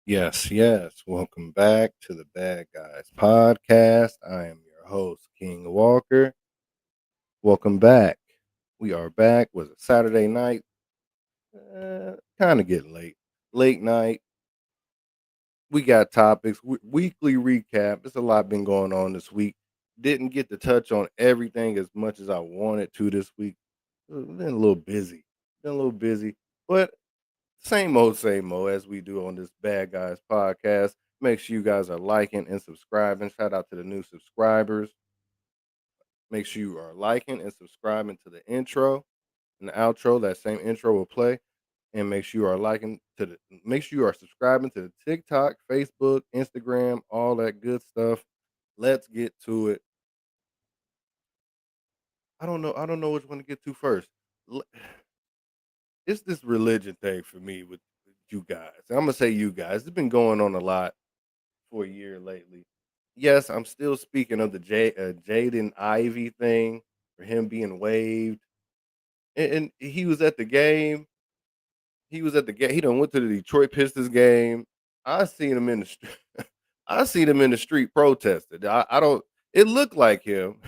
Yes, yes. Welcome back to the Bad Guys Podcast. I am your host, King Walker. Welcome back. We are back. Was it Saturday night? Kind of getting late. Late night. We got topics. Weekly recap. There's a lot been going on this week. Didn't get to touch on everything as much as I wanted to this week. Been a little busy. But same old as we do on this Bad Guys podcast. Make sure you guys are liking and subscribing. Shout out to the new subscribers. Make sure you are liking and subscribing to the intro and the outro. That same intro will play. And make sure you are subscribing to the TikTok, Facebook, Instagram, all that good stuff. Let's get to it. I don't know which one to get to first. It's this religion thing for me with you guys. I'm gonna say you guys. It's been going on a lot for a year lately. Yes, I'm still speaking of the Jaden Ivy thing for him being waived, and he was at the game. He was at the game. He done went to the Detroit Pistons game. I seen him in the I seen him in the street protesting. I don't. It looked like him.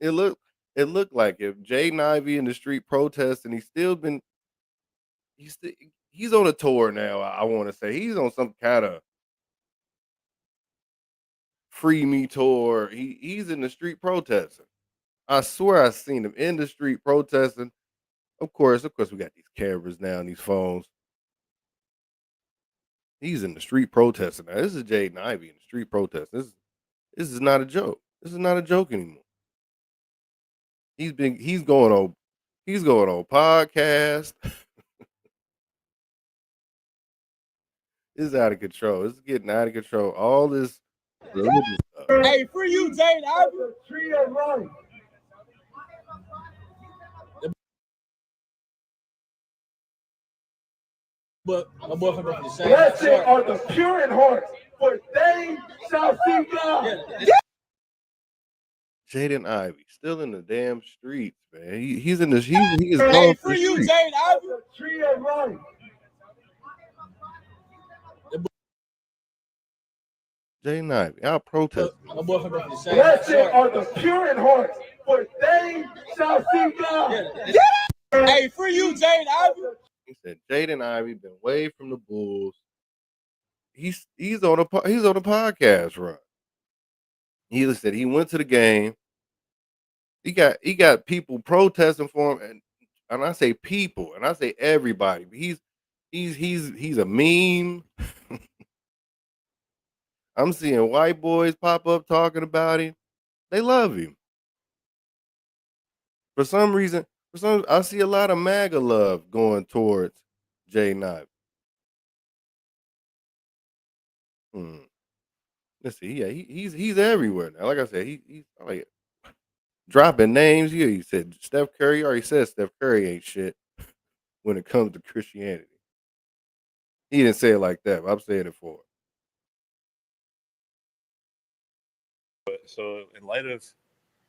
it looked it looked like him. Jaden Ivy in the street protesting. He's still, he's on a tour now. I want to say he's on some kind of free me tour. He's in the street protesting. I swear I seen him in the street protesting. Of course, we got these cameras now and these phones. He's in the street protesting now. This is Jaden Ivey in the street protesting. This is not a joke. This is not a joke anymore. He's going on podcast. It's out of control. It's getting out of control. All this religious stuff. Hey, for you, Jane. Tree of life. But my boyfriend from the same. Blessed are the pure in heart, for they shall see God. Jaden Ivey still in the damn streets, man. He's in the he is Hey, going for you, Jane. Tree of life. Jaden Ivey out protesting. My boyfriend from the same. Blessed are the pure in heart, for they shall see God. Hey, for you, Jane. He said Jaden Ivey been away from the Bulls. He's on a podcast run. He said he went to the game. He got people protesting for him, and I say people, and I say everybody. He's a meme. I'm seeing white boys pop up talking about him. They love him. For some reason, I see a lot of MAGA love going towards Jaden Ivey. Let's see. Yeah, he's everywhere now. Like I said, he's like dropping names. Yeah, he said Steph Curry. He already said Steph Curry ain't shit when it comes to Christianity. He didn't say it like that, but I'm saying it for him. So, in light of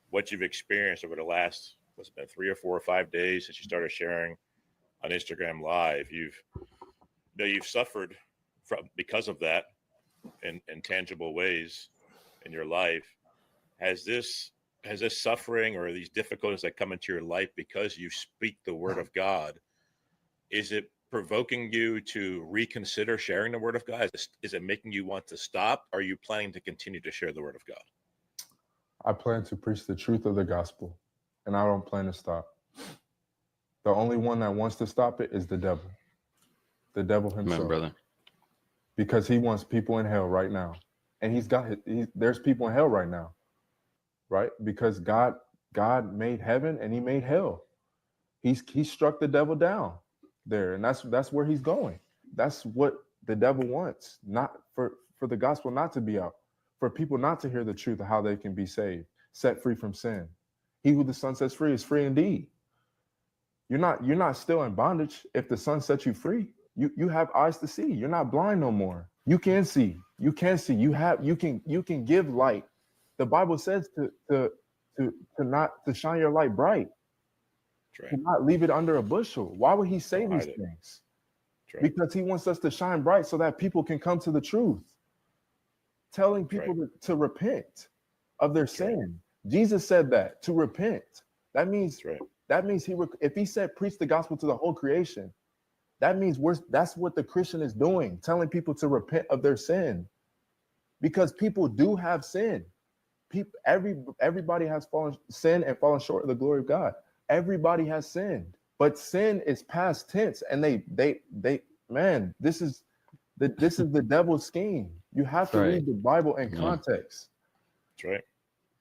what you've experienced over the last, what's it been, 3 or 4 or 5 days since you started sharing on Instagram Live, you've suffered because of that in tangible ways in your life. Has this suffering or these difficulties that come into your life because you speak the word of God, is it provoking you to reconsider sharing the word of God? Is it making you want to stop? Or are you planning to continue to share the word of God? I plan to preach the truth of the gospel, and I don't plan to stop. The only one that wants to stop it is the devil. The devil himself. My brother. Because he wants people in hell right now. And there's people in hell right now, right? Because God made heaven and he made hell. He struck the devil down there, and that's where he's going. That's what the devil wants, not for the gospel not to be out, for people not to hear the truth of how they can be saved, set free from sin. He who the Son sets free is free indeed. You're not still in bondage if the Son sets you free. You have eyes to see. You're not blind no more. You can see. You can see. You can give light. The Bible says to shine your light bright. Right. To not leave it under a bushel. Why would he say these things? right. because he wants us to shine bright so that people can come to the truth. Telling people to repent of their sin. Jesus said that, to repent. That means if he said preach the gospel to the whole creation, that means that's what the Christian is doing, telling people to repent of their sin. Because people do have sin. Everybody has sin and fallen short of the glory of God. Everybody has sinned, but sin is past tense, and this is the devil's scheme. You have to read the Bible in context. That's right.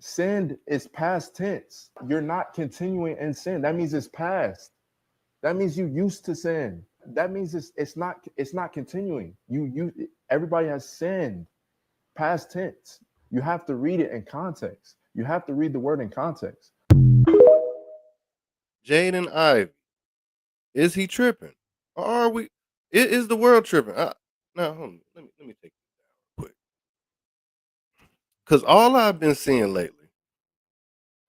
Sin is past tense. You're not continuing in sin. That means it's past. That means you used to sin. That means it's not continuing. Everybody has sinned. Past tense. You have to read it in context. You have to read the word in context. Jaden Ivey, is he tripping? Or are we? Is the world tripping? Now, hold on. Let me take this down quick. Because all I've been seeing lately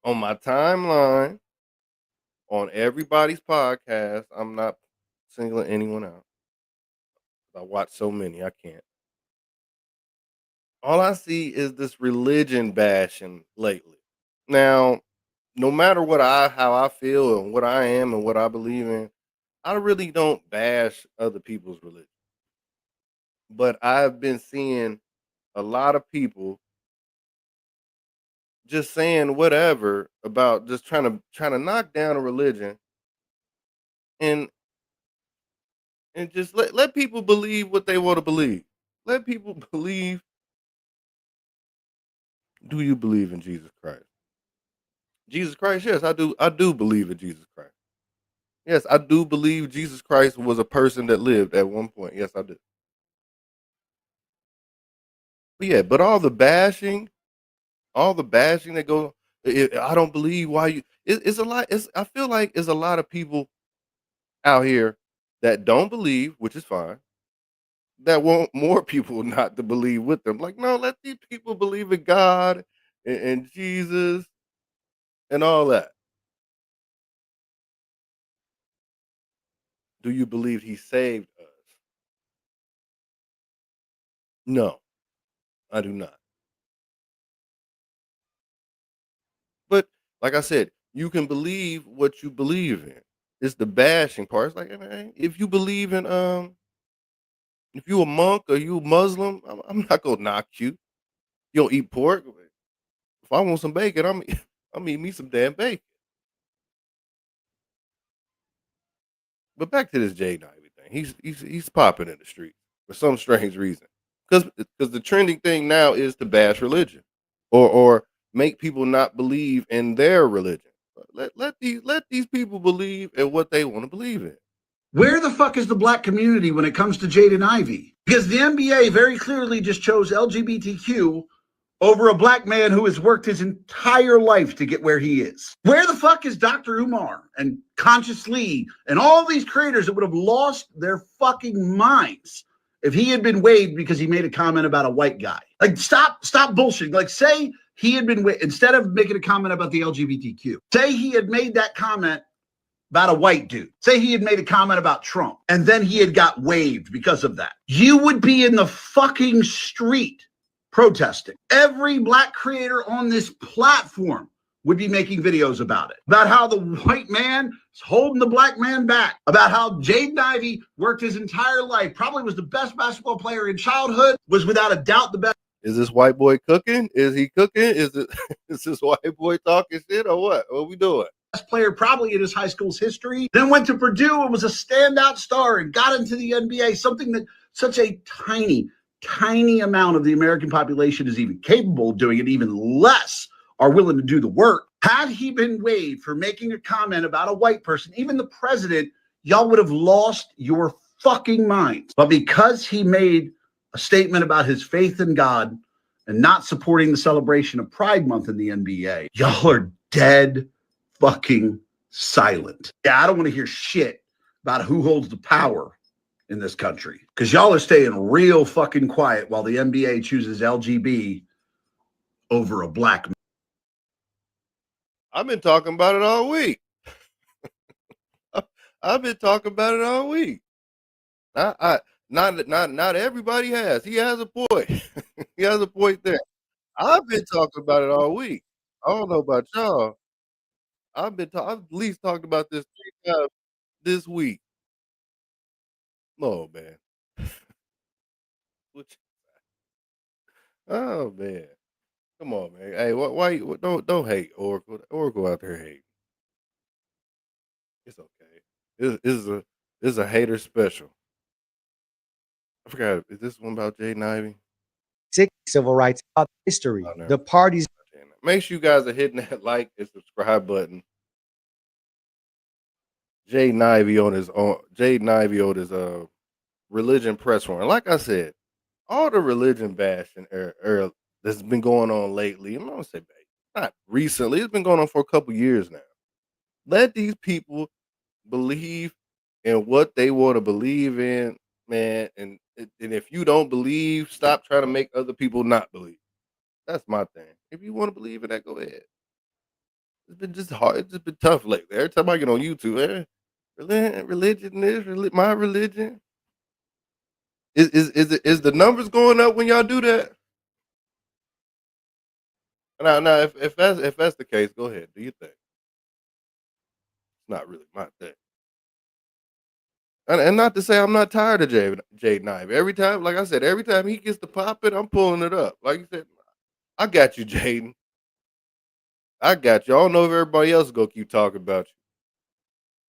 on my timeline, on everybody's podcast, I'm not singling anyone out. I watch so many, I can't. All I see is this religion bashing lately. Now, no matter how I feel and what I am and what I believe in, I really don't bash other people's religion. But I've been seeing a lot of people just saying whatever about just trying to knock down a religion and just let people believe what they want to believe. Let people believe. Do you believe in Jesus Christ? Jesus Christ, yes, I do. I do believe in Jesus Christ. Yes, I do believe Jesus Christ was a person that lived at one point. Yes, I do. But yeah, but all the bashing that goes, I don't believe why you. It's a lot. I feel like it's a lot of people out here that don't believe, which is fine. That want more people not to believe with them. Like, no, let these people believe in God and Jesus and all that. Do you believe he saved us? No, I do not. But like I said, you can believe what you believe in. It's the bashing part. It's like, man, if you believe in if you a monk or you Muslim, I'm not gonna knock you. You don't eat pork. If I want some bacon, I'm eat me some damn bacon. But back to this Jaden Ivey thing. He's popping in the street for some strange reason. Because the trending thing now is to bash religion or make people not believe in their religion. Let these people believe in what they want to believe in. Where the fuck is the black community when it comes to Jaden Ivey? Because the NBA very clearly just chose LGBTQ over a black man who has worked his entire life to get where he is. Where the fuck is Dr. Umar and Conscious Lee and all these creators that would have lost their fucking minds if he had been waived because he made a comment about a white guy? Like, stop bullshitting. Like, say he had been waived, instead of making a comment about the LGBTQ, say he had made that comment about a white dude. Say he had made a comment about Trump and then he had got waived because of that. You would be in the fucking street protesting. Every black creator on this platform would be making videos about it, about how the white man is holding the black man back, about how Jaden Ivey worked his entire life, probably was the best basketball player in childhood, was without a doubt the best. Is this white boy cooking? Is he cooking? Is this white boy talking shit or what? What are we doing? Best player probably in his high school's history, then went to Purdue and was a standout star and got into the NBA, something that such a tiny amount of the American population is even capable of doing it, even less are willing to do the work. Had he been waived for making a comment about a white person, even the president, y'all would have lost your fucking minds. But because he made a statement about his faith in God and not supporting the celebration of Pride Month in the NBA, y'all are dead fucking silent. Yeah, I don't want to hear shit about who holds the power in this country, because y'all are staying real fucking quiet while the NBA chooses LGB over a black man. I've been talking about it all week. I've been talking about it all week. Not everybody has. He has a point. He has a point there. I've been talking about it all week. I don't know about y'all. I've at least talked about this 3 times this week. Oh man. What oh man. Come on, man. Hey, why don't hate Oracle. Oracle out there hate. It's okay. This is a hater special. I forgot. Is this one about Jaden Ivey? Civil rights history. Oh, no. The parties. Make sure you guys are hitting that like and subscribe button. Jaden Ivey on his religion press run. Like I said, all the religion bashing that's been going on lately. I'm gonna say not recently. It's been going on for a couple years now. Let these people believe in what they want to believe in, man. And if you don't believe, stop trying to make other people not believe. That's my thing. If you want to believe in that, go ahead. It's been just hard. It's just been tough lately. Every time I get on YouTube, religion is my religion. Is the numbers going up when y'all do that? Now, if that's the case, go ahead. Do you think? It's not really my thing. And not to say I'm not tired of Jaden Ivey. Every time, like I said, every time he gets to pop it, I'm pulling it up. Like you said, I got you, Jaden. I got you. I don't know if everybody else is gonna keep talking about you.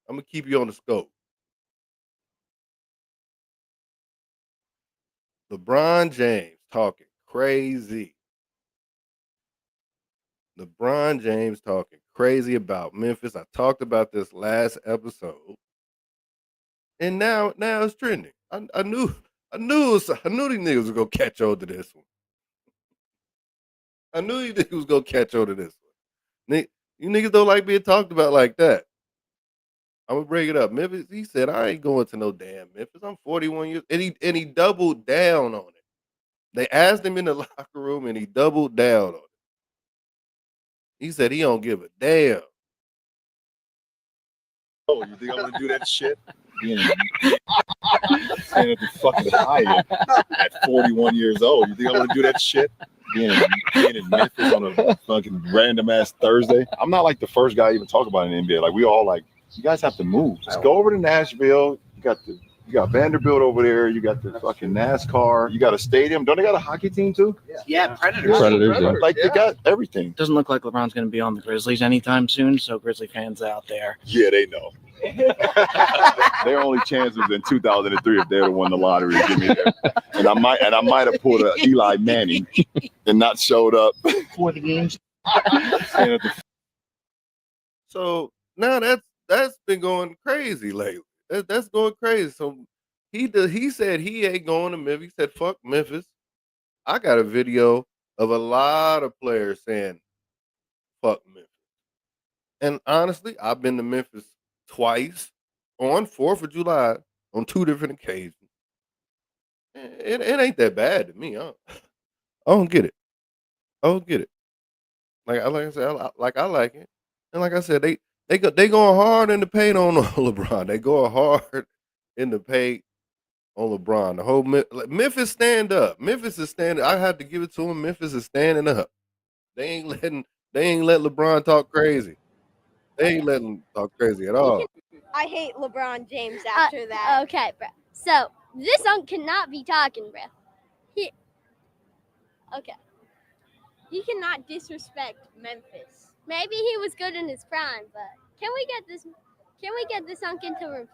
I'm gonna keep you on the scope. LeBron James talking crazy. LeBron James talking crazy about Memphis. I talked about this last episode, and now it's trending. I knew these niggas was gonna catch on to this one. I knew these niggas was gonna catch on to this one. You niggas don't like being talked about like that. I'm gonna bring it up. Memphis, he said, I ain't going to no damn Memphis. I'm 41 years, and he doubled down on it. They asked him in the locker room, and he doubled down on it. He said he don't give a damn. Oh, you think I'm gonna do that shit? Being at the fucking Hyatt at 41 years old. You think I'm gonna do that shit? Being in Memphis on a fucking random ass Thursday. I'm not like the first guy even talk about an NBA. Like we all like, you guys have to move. Just go over to Nashville. You got Vanderbilt over there. You got the fucking NASCAR. You got a stadium. Don't they got a hockey team too? Yeah, Predators. Like they got everything. Doesn't look like LeBron's going to be on the Grizzlies anytime soon. So Grizzly fans out there. Yeah, they know. Their only chance was in 2003 if they would have won the lottery. Give me that. And I might have pulled a Eli Manning and not showed up for the games. So now that's been going crazy lately. That's going crazy. So he said he ain't going to Memphis. He said fuck Memphis. I got a video of a lot of players saying fuck Memphis. And honestly, I've been to Memphis twice on 4th of July on 2 different occasions. It ain't that bad to me. I don't get it. I don't get it. Like I said, I like it. And like I said, they going hard in the paint on LeBron. They going hard in the paint on LeBron. The whole Memphis stand up. Memphis is standing. I have to give it to them. Memphis is standing up. They ain't let LeBron talk crazy. They ain't letting him talk crazy at all. I hate LeBron James after that. Okay, bro. So this cannot be talking, bro. He cannot disrespect Memphis. Maybe he was good in his prime, but can we get this unk into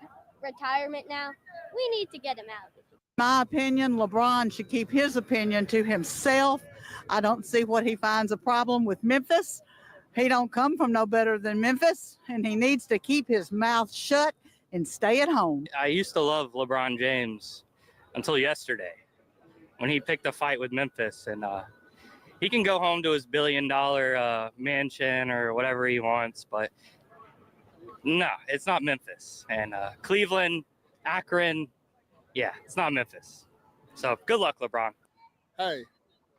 retirement now? We need to get him out. My opinion, LeBron should keep his opinion to himself. I don't see what he finds a problem with Memphis. He don't come from no better than Memphis, and he needs to keep his mouth shut and stay at home. I used to love LeBron James until yesterday when he picked a fight with Memphis, and he can go home to his $1 billion mansion or whatever he wants, but no, it's not Memphis. And Cleveland, Akron, yeah, it's not Memphis. So good luck, LeBron. Hey,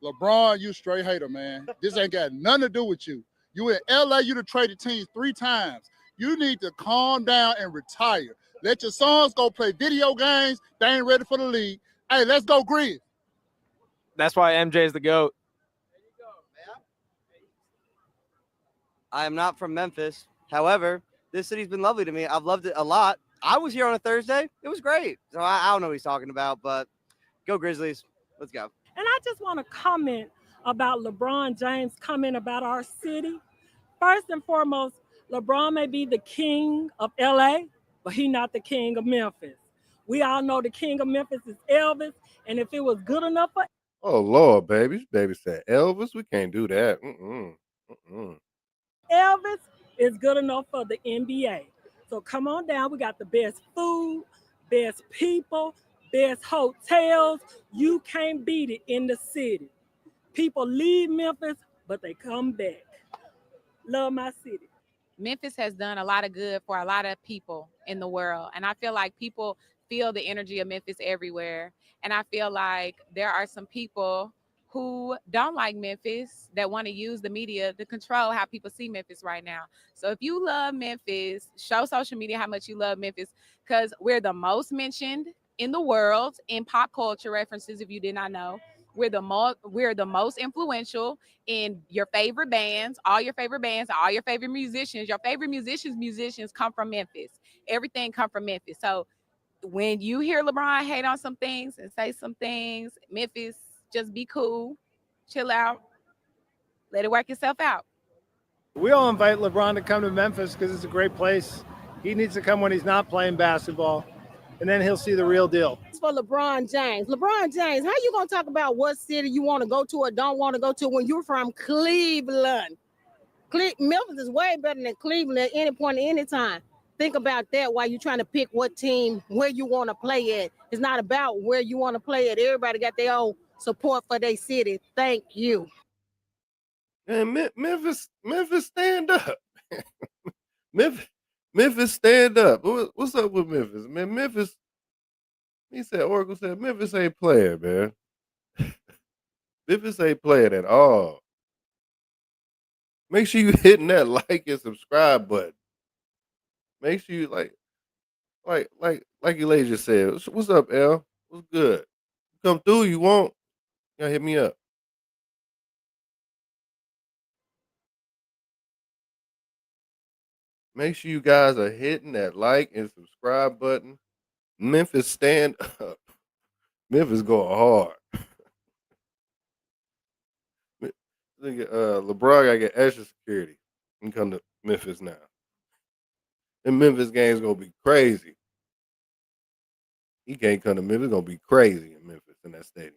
LeBron, you straight hater, man. This ain't got nothing to do with you. You in LA, you done traded teams 3 times. You need to calm down and retire. Let your sons go play video games. They ain't ready for the league. Hey, let's go Grizz. That's why MJ is the GOAT. I am not from Memphis. However, this city's been lovely to me. I've loved it a lot. I was here on a Thursday. It was great. So I don't know what he's talking about, but go Grizzlies. Let's go. And I just want to comment about LeBron James' comment about our city. First and foremost, LeBron may be the king of LA, but he's not the king of Memphis. We all know the king of Memphis is Elvis, and if it was good enough for Oh Lord, baby. Baby said Elvis. We can't do that. Elvis, it's good enough for the NBA. So come on down. We got the best food, best people, best hotels. You can't beat it in the city. People leave Memphis, but they come back. Love my city. Memphis has done a lot of good for a lot of people in the world. And I feel like people feel the energy of Memphis everywhere. And I feel like there are some people who don't like Memphis that want to use the media to control how people see Memphis right now. So if you love Memphis, show social media how much you love Memphis, because we're the most mentioned in the world in pop culture references, if you did not know. We're the most influential in your favorite bands, all your favorite musicians. Your favorite musicians come from Memphis. Everything come from Memphis. So when you hear LeBron hate on some things and say some things, Memphis, just be cool, chill out, let it work itself out. We all invite LeBron to come to Memphis because it's a great place. He needs to come when he's not playing basketball, and then he'll see the real deal. For LeBron James. LeBron James, how you going to talk about what city you want to go to or don't want to go to when you're from Cleveland? Memphis is way better than Cleveland at any point, at any time. Think about that while you're trying to pick what team, where you want to play at. It's not about where you want to play at. Everybody got their own support for their city. Thank you. And Memphis, stand up. Memphis, stand up. What's up with Memphis? Man, Memphis, he said, Oracle said, Memphis ain't playing, man. Memphis ain't playing at all. Make sure you hitting that like and subscribe button. Make sure you like Elijah said. What's up, L? What's good? Come through, you won't? You gotta hit me up. Make sure you guys are hitting that like and subscribe button. Memphis, stand up. Memphis going hard. LeBron gotta get extra security and come to Memphis now. And Memphis game's gonna be crazy. He can't come to Memphis. It's gonna be crazy in Memphis in that stadium.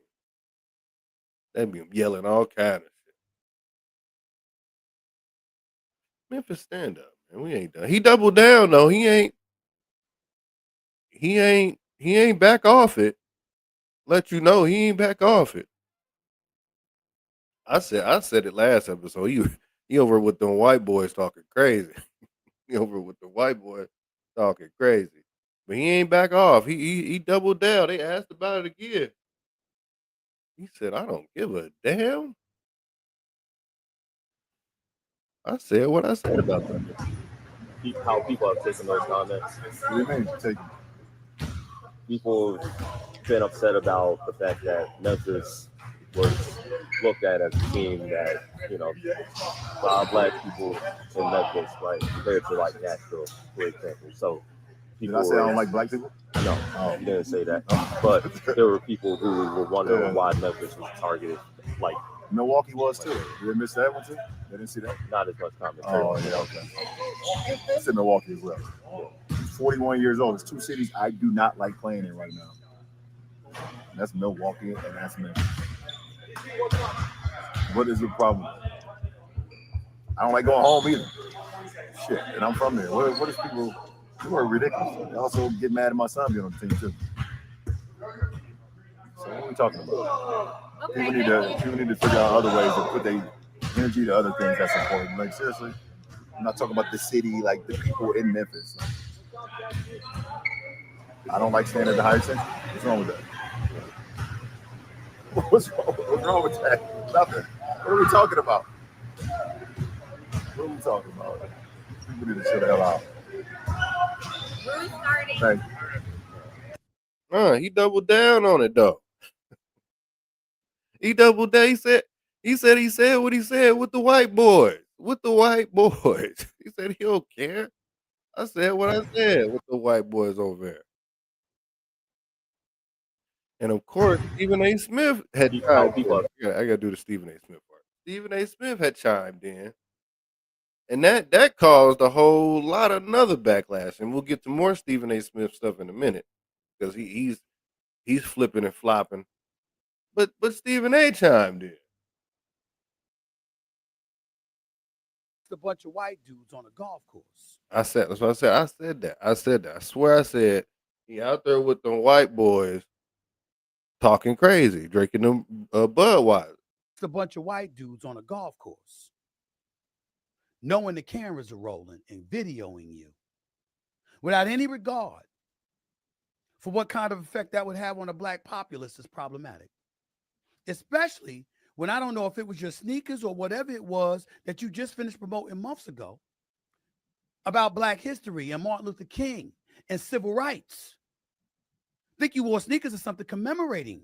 They'd be yelling all kind of shit. Memphis, stand up, man. We ain't done. He doubled down though. He ain't back off it. Let you know he ain't back off it. I said it last episode. He over with them white boys talking crazy. He over with the white boy talking crazy. But he ain't back off. He doubled down. They asked about it again. He said, I don't give a damn. I said what I said about that. How people have taken those comments. What do you mean? People been upset about the fact that Memphis was looked at as a team that, a lot of black people in Memphis, right, compared to like Nashville, for example. So Did I say I don't like black people? No, you didn't say that. But there were people who were wondering why Memphis was targeted. Like Milwaukee was too. Did they miss that one too? They didn't see that? Not as much commentary. Oh, yeah, okay. I said Milwaukee as well. He's 41 years old. There's two cities I do not like playing in right now. And that's Milwaukee and that's Memphis. What is the problem? I don't like going home either. Shit, and I'm from there. What is people? You are ridiculous. They also get mad at my son being on the team too. So what are we talking about? Okay, People need to figure out other ways to put their energy to other things that's important. Like seriously, I'm not talking about the city, like the people in Memphis. I don't like staying at the Hyatt Central. What's wrong with that? What's wrong with that? Nothing. What are we talking about? What are we talking about? People need to chill the hell out. Thank He doubled down on it though. He doubled down. He said what he said with the white boys. With the white boys. He said he don't care. I said what I said with the white boys over there. And of course, Stephen A. Smith had chimed in. I gotta do the Stephen A. Smith part. Stephen A. Smith had chimed in. And that caused a whole lot of another backlash. And we'll get to more Stephen A. Smith stuff in a minute. Because he's flipping and flopping. But Stephen A. chimed in. It's a bunch of white dudes on a golf course. That's what I said. I said that. I swear I said he out there with them white boys talking crazy, drinking them Budweiser. It's a bunch of white dudes on a golf course. Knowing the cameras are rolling and videoing you without any regard for what kind of effect that would have on a black populace is problematic. Especially when I don't know if it was your sneakers or whatever it was that you just finished promoting months ago about Black history and Martin Luther King and civil rights. I think you wore sneakers or something commemorating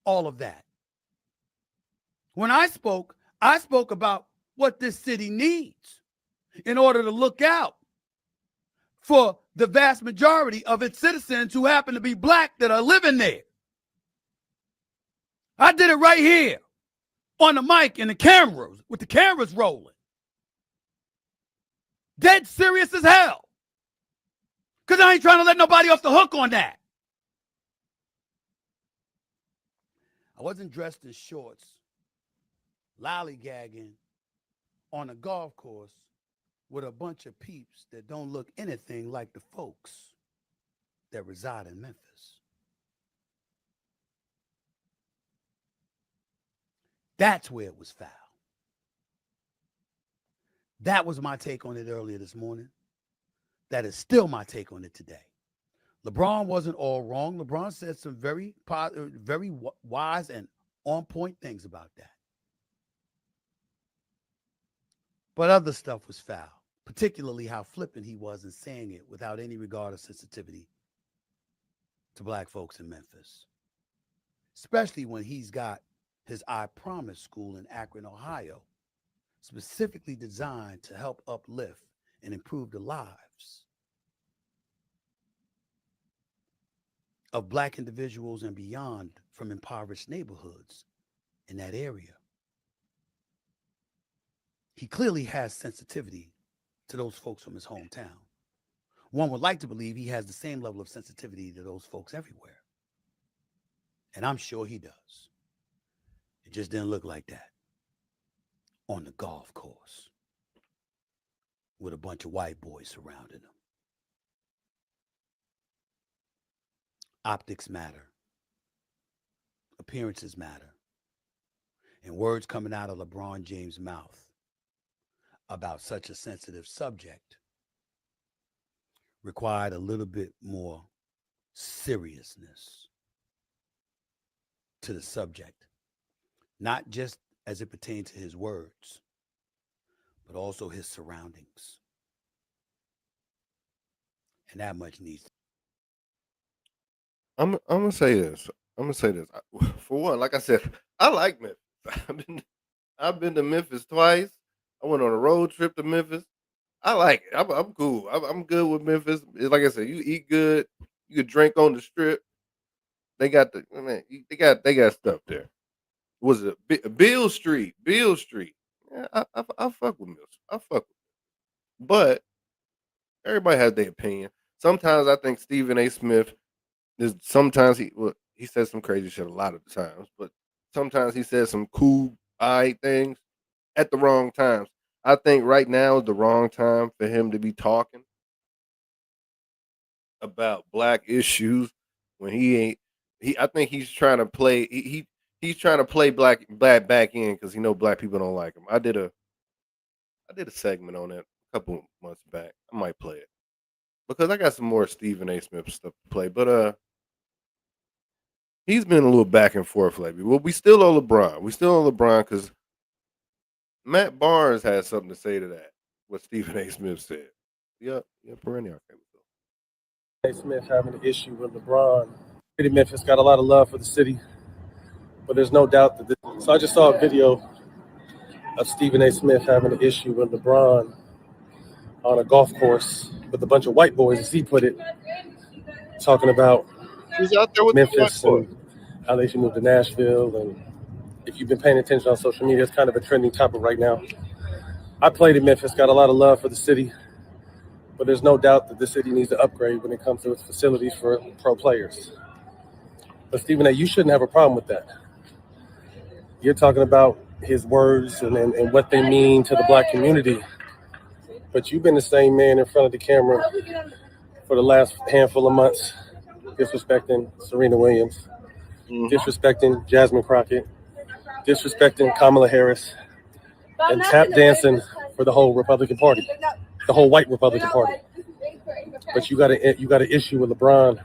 all of that. When I spoke about what this city needs in order to look out for the vast majority of its citizens who happen to be black that are living there. I did it right here on the mic and the cameras, with the cameras rolling. Dead serious as hell. Because I ain't trying to let nobody off the hook on that. I wasn't dressed in shorts, lollygagging on a golf course with a bunch of peeps that don't look anything like the folks that reside in Memphis. That's where it was foul. That was my take on it earlier this morning. That is still my take on it today. LeBron wasn't all wrong. LeBron said some very wise and on-point things about that. But other stuff was foul, particularly how flippant he was in saying it without any regard or sensitivity to black folks in Memphis, especially when he's got his I Promise school in Akron, Ohio, specifically designed to help uplift and improve the lives of black individuals and beyond from impoverished neighborhoods in that area. He clearly has sensitivity to those folks from his hometown. One would like to believe he has the same level of sensitivity to those folks everywhere. And I'm sure he does. It just didn't look like that on the golf course with a bunch of white boys surrounding him. Optics matter. Appearances matter. And words coming out of LeBron James' mouth about such a sensitive subject required a little bit more seriousness to the subject, not just as it pertains to his words, but also his surroundings. And that much needs to. I'm gonna say this. For one, like I said, I like Memphis. I've been to Memphis twice. I went on a road trip to Memphis. I like it. I'm cool. I'm good with Memphis. Like I said, you eat good. You can drink on the strip. They got they got stuff there. Was it Beale Street? Beale Street. Yeah, I fuck with Mills. I fuck with it. But everybody has their opinion. Sometimes I think Stephen A. Smith is sometimes he says some crazy shit a lot of the times, but sometimes he says some cool things at the wrong times. I think right now is the wrong time for him to be talking about black issues when he ain't. I think he's trying to play. He's trying to play black back in because he know black people don't like him. I did a segment on that a couple months back. I might play it because I got some more Stephen A. Smith stuff to play. But he's been a little back and forth lately. Well, we still owe LeBron. We still owe LeBron because Matt Barnes has something to say to that. What Stephen A. Smith said. Yep, perennial. Smith having an issue with LeBron. City Memphis got a lot of love for the city, but there's no doubt that so I just saw a video of Stephen A. Smith having an issue with LeBron on a golf course with a bunch of white boys, as he put it, talking about He's out there with Memphis the and how they should move to Nashville. And if you've been paying attention on social media, it's kind of a trending topic right now. I played in Memphis, got a lot of love for the city, but there's no doubt that the city needs to upgrade when it comes to its facilities for pro players. But Stephen A., you shouldn't have a problem with that. You're talking about his words and what they mean to the black community, but you've been the same man in front of the camera for the last handful of months, disrespecting Serena Williams, disrespecting Jasmine Crockett, disrespecting Kamala Harris, and tap dancing for the whole Republican Party, the whole white Republican Party. But you got an issue with LeBron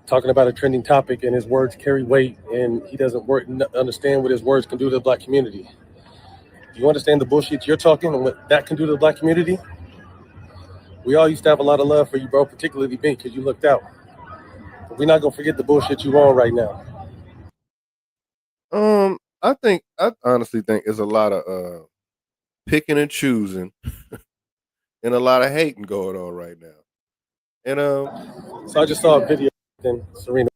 talking about a trending topic, and his words carry weight, and he doesn't understand what his words can do to the black community. Do you understand the bullshit you're talking and what that can do to the black community? We all used to have a lot of love for you, bro, particularly me, because you looked out. But we're not gonna forget the bullshit you on right now. I honestly think it's a lot of picking and choosing and a lot of hating going on right now. And so I just saw a video of Serena.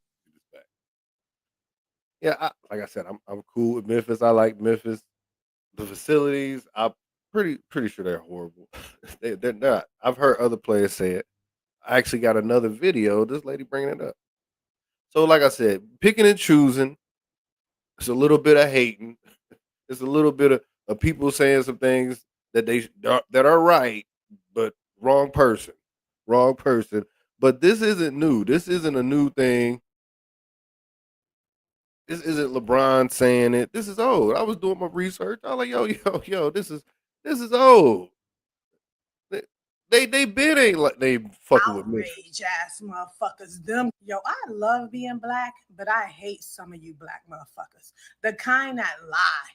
Yeah, like I said, I'm cool with Memphis. I like Memphis. The facilities, I'm pretty sure they're horrible. They're not. I've heard other players say it. I actually got another video. This lady bringing it up. So, like I said, picking and choosing. It's a little bit of hating. It's a little bit of people saying some things that that are right, but wrong person. But this isn't new. This isn't a new thing. This isn't LeBron saying it. This is old. I was doing my research. I was like, yo, this is old. They been ain't like they fucking with me. Outrage ass motherfuckers. I love being black, but I hate some of you black motherfuckers. The kind that lie.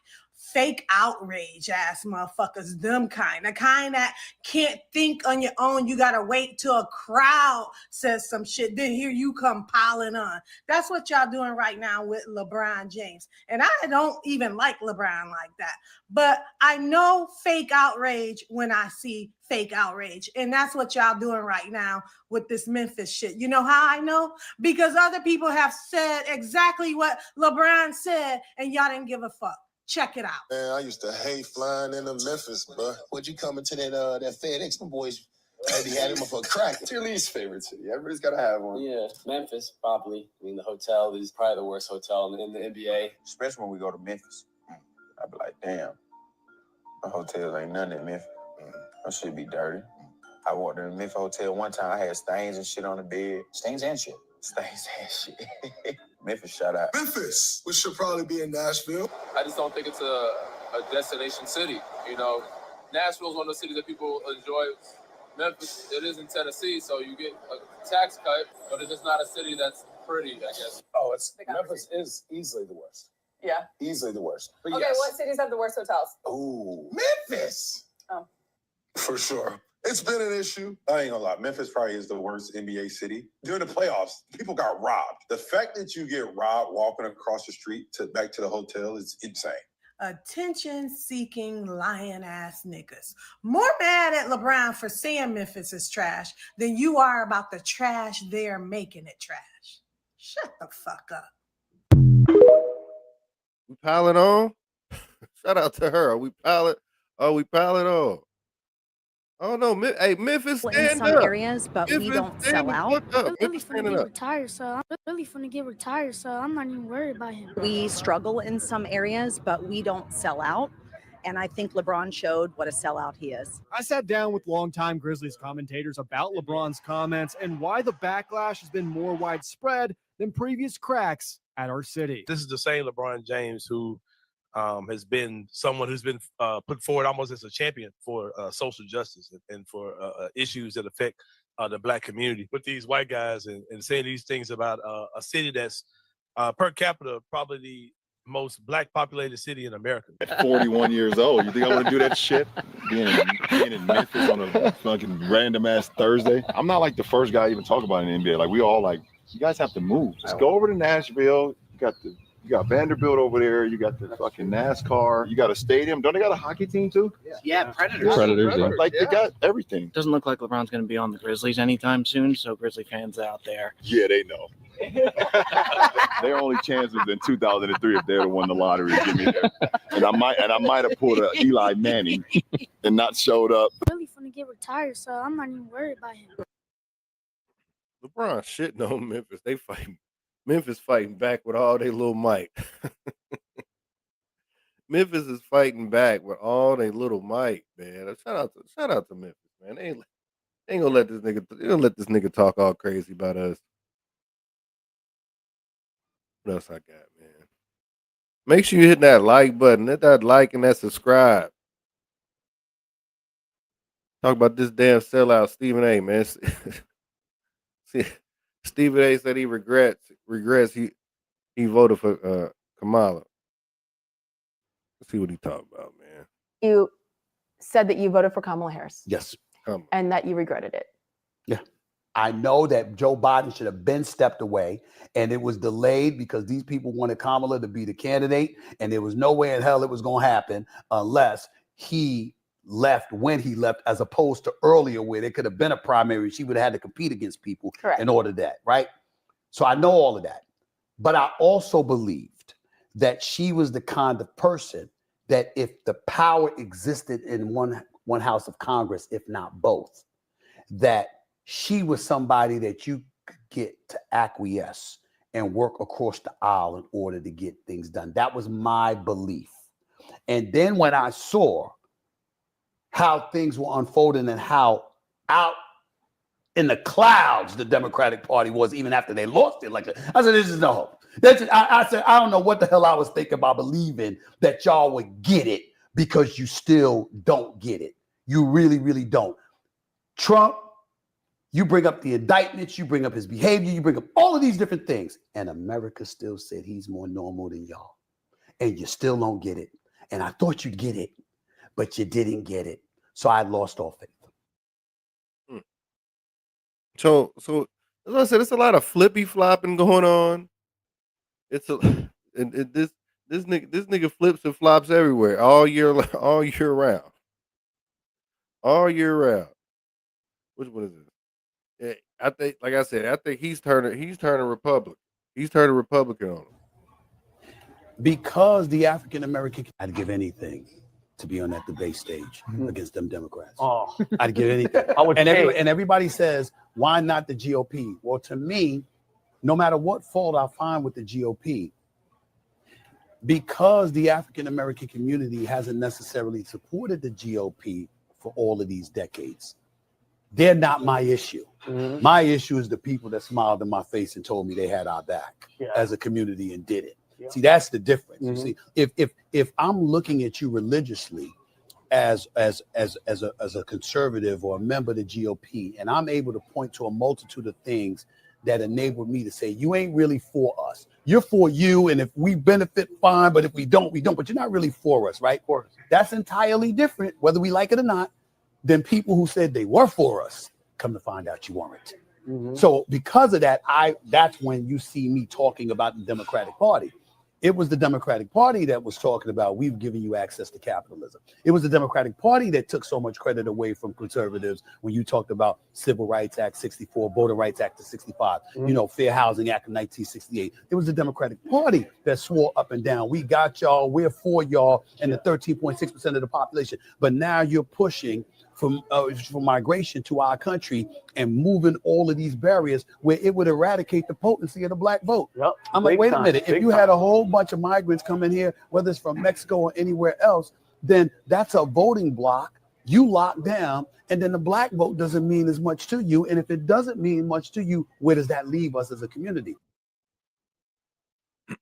Fake outrage ass motherfuckers, the kind that can't think on your own. You gotta wait till a crowd says some shit, then here you come piling on. That's what y'all doing right now with LeBron James. And I don't even like LeBron like that, but I know fake outrage when I see fake outrage. And that's what y'all doing right now with this Memphis shit. You know how I know? Because other people have said exactly what LeBron said and y'all didn't give a fuck. Check it out. Man, I used to hate flying into Memphis, bro. Would you come into that FedEx? Them boys maybe had him up for a crack. What's your least favorite city? Everybody's got to have one. Yeah, Memphis, probably. I mean, the hotel is probably the worst hotel in the NBA. Especially when we go to Memphis. I'd be like, damn, the hotels ain't nothing in Memphis. That shit be dirty. I walked in the Memphis hotel one time. I had stains and shit on the bed. Stains and shit? Stains and shit. Memphis, shout out. Memphis, which should probably be in Nashville. I just don't think it's a destination city. You know, Nashville's one of those cities that people enjoy. Memphis, it is in Tennessee, so you get a tax cut, but it's just not a city that's pretty, I guess. Oh, Memphis is easily the worst. Yeah. Easily the worst. But okay, yes. What cities have the worst hotels? Ooh, Memphis. Oh. For sure. It's been an issue. I ain't gonna lie. Memphis probably is the worst NBA city. During the playoffs, people got robbed. The fact that you get robbed walking across the street back to the hotel is insane. Attention-seeking lion-ass niggas. More mad at LeBron for saying Memphis is trash than you are about the trash they're making it trash. Shut the fuck up. We piling on? Shout out to her. Are we piling on? Oh no, hey, Memphis stand in some up. areas, but Memphis, we don't stand sell the out. fuck up. I'm really Memphis finna standing get up. retired, so I'm not even worried about him. We struggle in some areas, but we don't sell out. And I think LeBron showed what a sellout he is. I sat down with longtime Grizzlies commentators about LeBron's comments and why the backlash has been more widespread than previous cracks at our city. This is the same LeBron James who has been someone who's been put forward almost as a champion for social justice and for issues that affect the black community. With these white guys and saying these things about a city that's per capita probably most black populated city in America. At 41 years old, you think I want to do that shit? Being in Memphis on a fucking random ass Thursday. I'm not like the first guy even talk about it in the NBA. Like we all like, you guys have to move. Just go over to Nashville. You got Vanderbilt over there. You got the fucking NASCAR. You got a stadium. Don't they got a hockey team too? Yeah, Predators. Like they got everything. Doesn't look like LeBron's going to be on the Grizzlies anytime soon, so Grizzly fans out there. Yeah, they know. Their only chance was in 2003 if they'd have won the lottery to get me there. And I might have pulled a Eli Manning and not showed up. Really finna get retired, so I'm not even worried about him. LeBron shitting on Memphis. They fighting. Memphis fighting back with all their little might. Memphis is fighting back with all their little might, man. Shout out to Memphis, man. They ain't gonna let this nigga talk all crazy about us. What else I got, man? Make sure you hit that like button. Hit that like and that subscribe. Talk about this damn sellout, Stephen A, man. See, Stephen A said he regrets he voted for Kamala. Let's see what he talking about, man. You said that you voted for Kamala Harris. Yes. And that you regretted it. Yeah. I know that Joe Biden should have been stepped away, and it was delayed because these people wanted Kamala to be the candidate, and there was no way in hell it was going to happen unless he left when he left, as opposed to earlier where there could have been a primary. She would have had to compete against people in order to that, right? So I know all of that. But I also believed that she was the kind of person that if the power existed in one house of Congress, if not both, that she was somebody that you could get to acquiesce and work across the aisle in order to get things done. That was my belief. And then when I saw how things were unfolding and how out in the clouds the Democratic Party was even after they lost it, like I said, this is no hope. I said, I don't know what the hell I was thinking about believing that y'all would get it because you still don't get it. You really, really don't. Trump, you bring up the indictments, you bring up his behavior, you bring up all of these different things. And America still said he's more normal than y'all. And you still don't get it. And I thought you'd get it, but you didn't get it. So I lost all faith. So as I said, it's a lot of flippy flopping going on. It's this nigga flips and flops everywhere all year round. All year round. Which one is it? Yeah, I think, like I said, I think he's turning Republican. He's turning Republican on him. Because the African American, I'd give anything to be on that debate stage against them Democrats. Oh, I'd give anything. And everybody says, why not the GOP? Well, to me, no matter what fault I find with the GOP, because the African American community hasn't necessarily supported the GOP for all of these decades, they're not my issue. Mm-hmm. My issue is the people that smiled in my face and told me they had our back as a community and did it. Yeah. See, that's the difference. Mm-hmm. You see, if I'm looking at you religiously as a conservative or a member of the GOP, and I'm able to point to a multitude of things that enable me to say, you ain't really for us. You're for you, and if we benefit, fine, but if we don't, we don't. But you're not really for us, right? That's entirely different, whether we like it or not, than people who said they were for us. Come to find out you weren't. Mm-hmm. So because of that, that's when you see me talking about the Democratic Party. It was the Democratic Party that was talking about, we've given you access to capitalism. It was the Democratic Party that took so much credit away from conservatives when you talked about Civil Rights Act 64, Voting Rights Act of 65, Fair Housing Act of 1968. It was the Democratic Party that swore up and down, we got y'all, we're for y'all, and the 13.6% of the population. But now you're pushing for migration to our country and moving all of these barriers where it would eradicate the potency of the black vote. Yep. I'm like, Big wait time. a minute. If Big you time. had a whole bunch of migrants come in here, whether it's from Mexico or anywhere else, then that's a voting block. You lock down, and then the black vote doesn't mean as much to you. And if it doesn't mean much to you, where does that leave us as a community?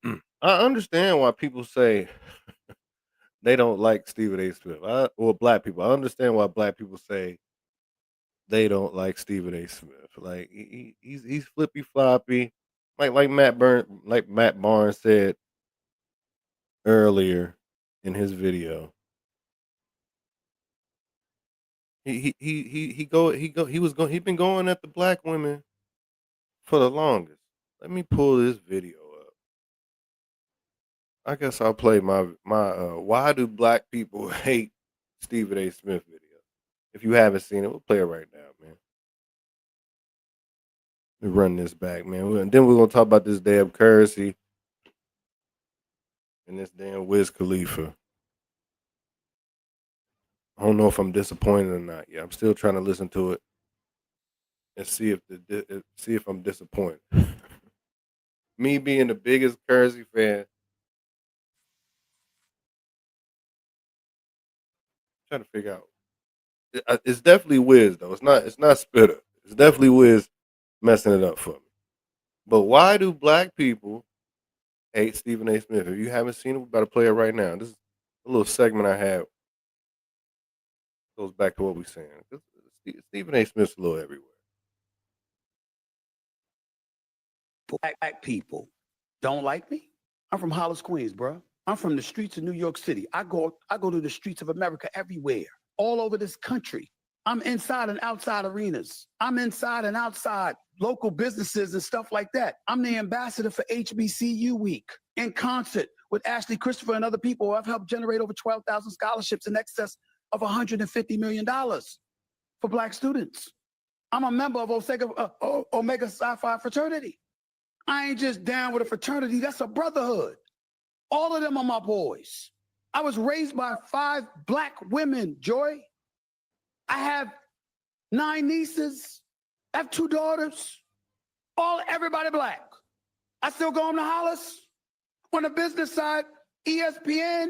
I understand why people say they don't like Stephen A. Smith. Or black people. I understand why black people say they don't like Stephen A. Smith. Like he's flippy floppy. Like Matt Barnes said, earlier in his video. He he'd been going at the black women for the longest. Let me pull this video up. I guess I'll play my why do black people hate Stephen A. Smith video. If you haven't seen it, we'll play it right now, man. Let me run this back, man. And then we're gonna talk about this damn currency and this damn Wiz Khalifa. I don't know if I'm disappointed or not. Yeah, I'm still trying to listen to it and see if I'm disappointed. Me being the biggest currency fan, trying to figure out. It's definitely Wiz though. It's not Spitter. It's definitely Wiz messing it up for me. But why do black people hate Stephen A. Smith? If you haven't seen it, we're about to play it right now. This is a little segment I have. Goes back to what we're saying. Stephen A. Smith's a little everywhere. Black people don't like me. I'm from Hollis, Queens, bro. I'm from the streets of New York City. I go to the streets of America everywhere, all over this country. I'm inside and outside arenas. I'm inside and outside local businesses and stuff like that. I'm the ambassador for HBCU Week in concert with Ashley Christopher and other people. I've helped generate over 12,000 scholarships in excess of $150 million for black students. I'm a member of Omega Psi Phi fraternity. I ain't just down with a fraternity, that's a brotherhood. All of them are my boys. I was raised by 5 black women, Joy. I have 9 nieces. I have 2 daughters. Everybody black. I still go home to Hollis. On the business side, ESPN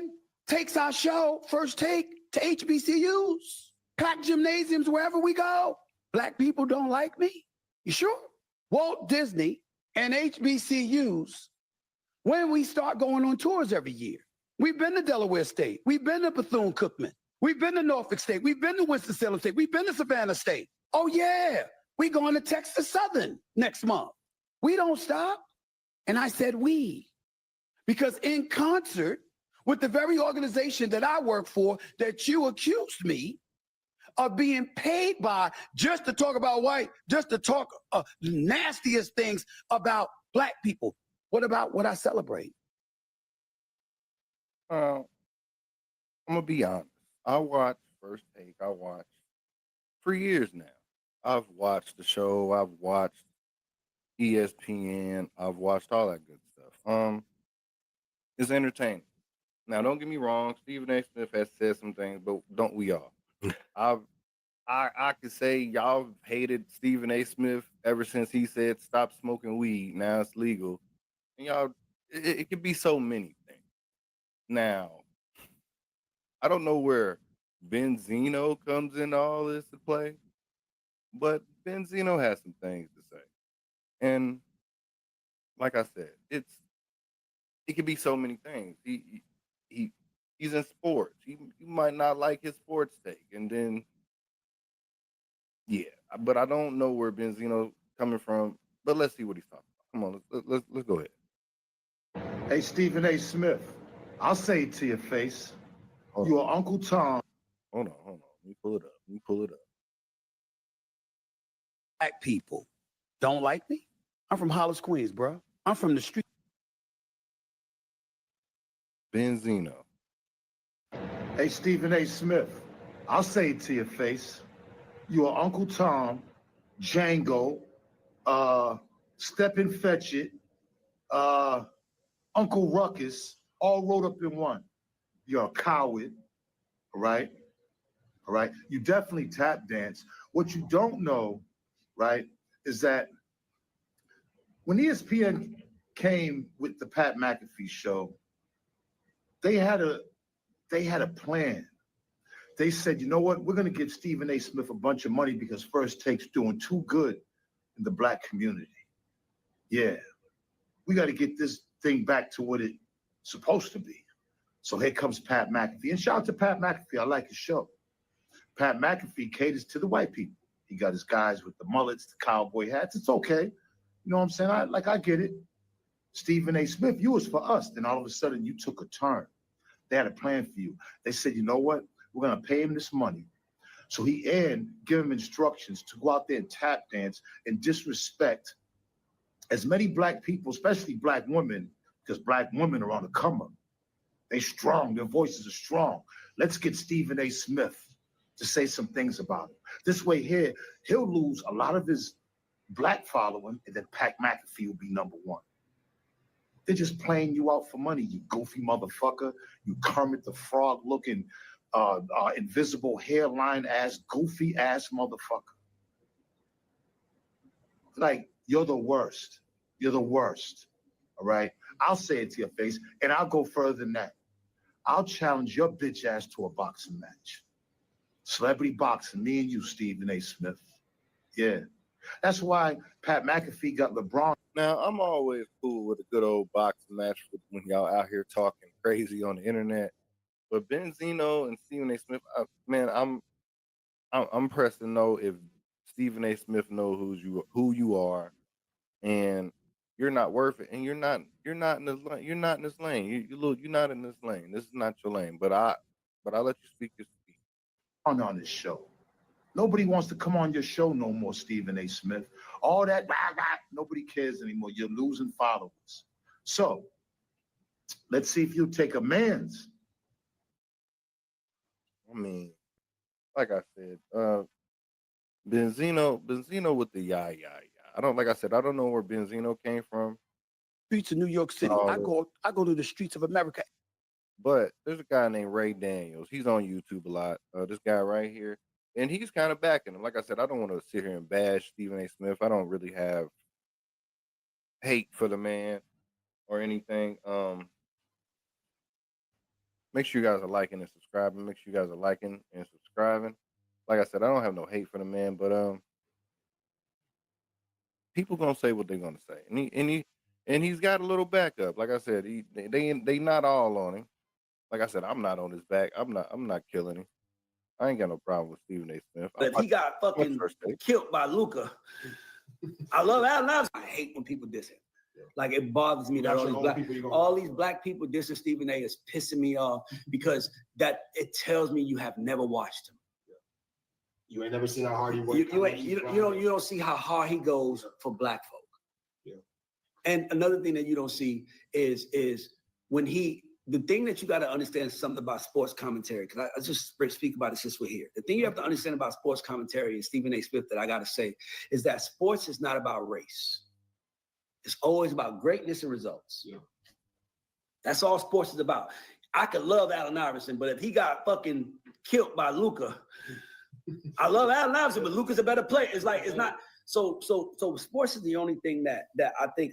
takes our show, First Take, to HBCUs, packed gymnasiums wherever we go. Black people don't like me? You sure? Walt Disney and HBCUs, when we start going on tours every year. We've been to Delaware State. We've been to Bethune-Cookman. We've been to Norfolk State. We've been to Winston-Salem State. We've been to Savannah State. Oh, yeah, we're going to Texas Southern next month. We don't stop. And I said we, because in concert with the very organization that I work for that you accused me of being paid by just to talk about white, just to talk nastiest things about black people. What about what I celebrate? I'm gonna be honest. I watch First Take. I watch for years now. I've watched the show. I've watched ESPN. I've watched all that good stuff. It's entertaining. Now, don't get me wrong. Stephen A. Smith has said some things, but don't we all? I could say y'all hated Stephen A. Smith ever since he said stop smoking weed. Now it's legal, and y'all, it could be so many things. Now, I don't know where Benzino comes into all this to play, but Benzino has some things to say, and like I said, it could be so many things. He's in sports. You might not like his sports take, and then yeah, but I don't know where Benzino coming from. But let's see what he's talking about. Come on, let's go ahead. Hey, Stephen A. Smith, I'll say it to your face. You are Uncle Tom. Hold on. Let me pull it up. Black people don't like me. I'm from Hollis, Queens, bro. I'm from the street. Benzino. Hey, Stephen A. Smith, I'll say it to your face. You are Uncle Tom, Django, Step and Fetch It, Uncle Ruckus, all rolled up in one. You're a coward, all right? All right? You definitely tap dance. What you don't know, right, is that when ESPN came with the Pat McAfee show, they had a plan. They said, you know what? We're going to give Stephen A. Smith a bunch of money because First Take's doing too good in the black community. Yeah. We got to get this thing back to what it's supposed to be. So here comes Pat McAfee. And shout out to Pat McAfee. I like his show. Pat McAfee caters to the white people. He got his guys with the mullets, the cowboy hats. It's okay. You know what I'm saying? I get it. Stephen A. Smith, you was for us. Then all of a sudden you took a turn. They had a plan for you. They said, you know what? We're going to pay him this money. So he give him instructions to go out there and tap dance and disrespect as many black people, especially black women, because black women are on the come up. They strong. Their voices are strong. Let's get Stephen A. Smith to say some things about it. This way here, he'll lose a lot of his black following, and then Pat McAfee will be number one. They're just playing you out for money, you goofy motherfucker. You Kermit the Frog looking, invisible hairline ass, goofy ass motherfucker. Like, you're the worst. You're the worst. All right? I'll say it to your face, and I'll go further than that. I'll challenge your bitch ass to a boxing match. Celebrity boxing, me and you, Stephen A. Smith. Yeah. That's why Pat McAfee got LeBron. Now, I'm always cool with a good old boxing match when y'all out here talking crazy on the internet. But Benzino and Stephen A. Smith, man, I'm pressed to know if Stephen A. Smith knows who you are, and you're not worth it, and you're not in this lane. You're not in this lane. You're not in this lane. This is not your lane. But I'll let you speak your speech. On this show. Nobody wants to come on your show no more, Stephen A. Smith. All that, nobody cares anymore. You're losing followers. So, let's see if you take a man's. I mean, like I said, Benzino with the yeah. I don't know where Benzino came from. Streets of New York City. I go to the streets of America. But there's a guy named Ray Daniels. He's on YouTube a lot. This guy right here. And he's kind of backing him. Like I said, I don't want to sit here and bash Stephen A. Smith. I don't really have hate for the man or anything. Make sure you guys are liking and subscribing. Make sure you guys are liking and subscribing. Like I said, I don't have no hate for the man, but people gonna say what they're gonna say, and he's got a little backup. Like I said, they not all on him. Like I said, I'm not on his back. I'm not killing him. I ain't got no problem with Stephen A. Smith. But if he got fucking killed by Luka, I love Allen Iverson. I hate when people diss him. Like, it bothers me that all these black people dissing Stephen A. is pissing me off because that it tells me you have never watched him. You ain't never seen how hard he works. You don't see how hard he goes for black folk. Yeah. And another thing that you don't see is when the thing that you got to understand is something about sports commentary, because I just speak about it since we're here. The thing you have to understand about sports commentary and Stephen A. Smith that I got to say is that sports is not about race. It's always about greatness and results. Yeah. That's all sports is about. I could love Allen Iverson, but if he got fucking killed by Luka, I love Allen Iverson, but Luka's a better player. It's like, it's not. So sports is the only thing that I think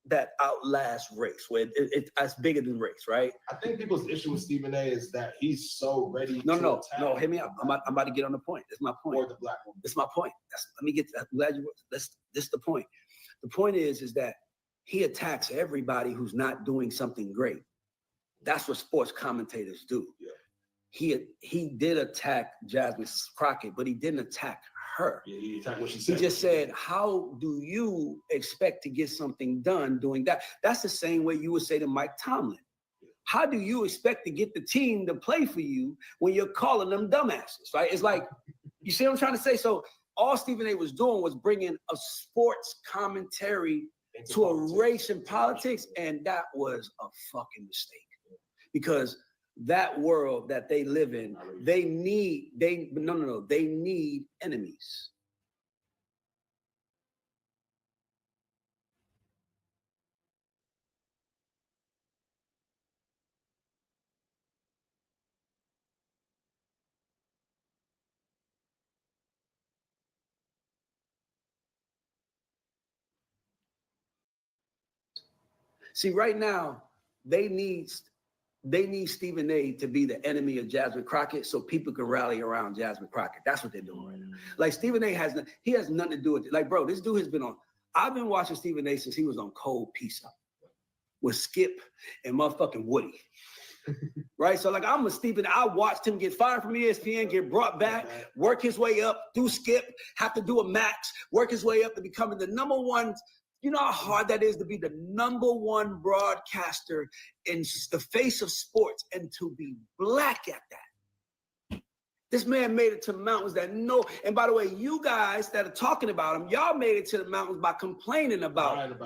that outlasts race, where it's bigger than race, right? I think people's issue with Stephen A. is that he's so ready. No, hear me out. I'm about to get on the point. That's my point. Or the black woman. That's my point. Let me get. I'm glad you. This is the point. The point is that he attacks everybody who's not doing something great. That's what sports commentators do. Yeah. He did attack Jasmine Crockett, but he didn't attack her. Yeah, he attacked what she said. He just said, how do you expect to get something done doing that? That's the same way you would say to Mike Tomlin. How do you expect to get the team to play for you when you're calling them dumbasses, right? It's like, you see what I'm trying to say? So all Stephen A. was doing was bringing a sports commentary to a race and politics, and that was a fucking mistake. Because that world that they live in, they need enemies. See, right now, they need Stephen A. to be the enemy of Jasmine Crockett so people can rally around Jasmine Crockett. That's what they're doing right now. Like, Stephen A. has nothing to do with it. Like, bro, this dude has been on. I've been watching Stephen A. since he was on Cold Pizza with Skip and motherfucking Woody. Right? So, like, I'm a Stephen. I watched him get fired from ESPN, get brought back, work his way up, do Skip, have to do a max, work his way up to becoming the number one, You know how hard that is to be the #1 broadcaster in the face of sports and to be black at that. This man made it to the mountains that no, and by the way, you guys that are talking about him, y'all made it to the mountains by complaining about him.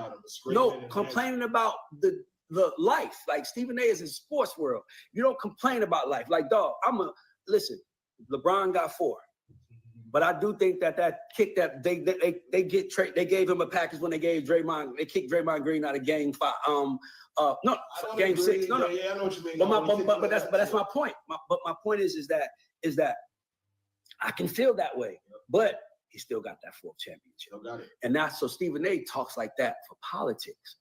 Complaining about the life. Like Stephen A is in sports world. You don't complain about life. Like, dog, listen, LeBron got 4. But I do think that kick that they gave him a package when they gave Draymond. They kicked Draymond Green out of game 5. Game 6. No. Yeah, I know what you mean. But that's my point. But my point is that I can feel that way. But he still got that 4th championship. And that's so Stephen A talks like that for politics.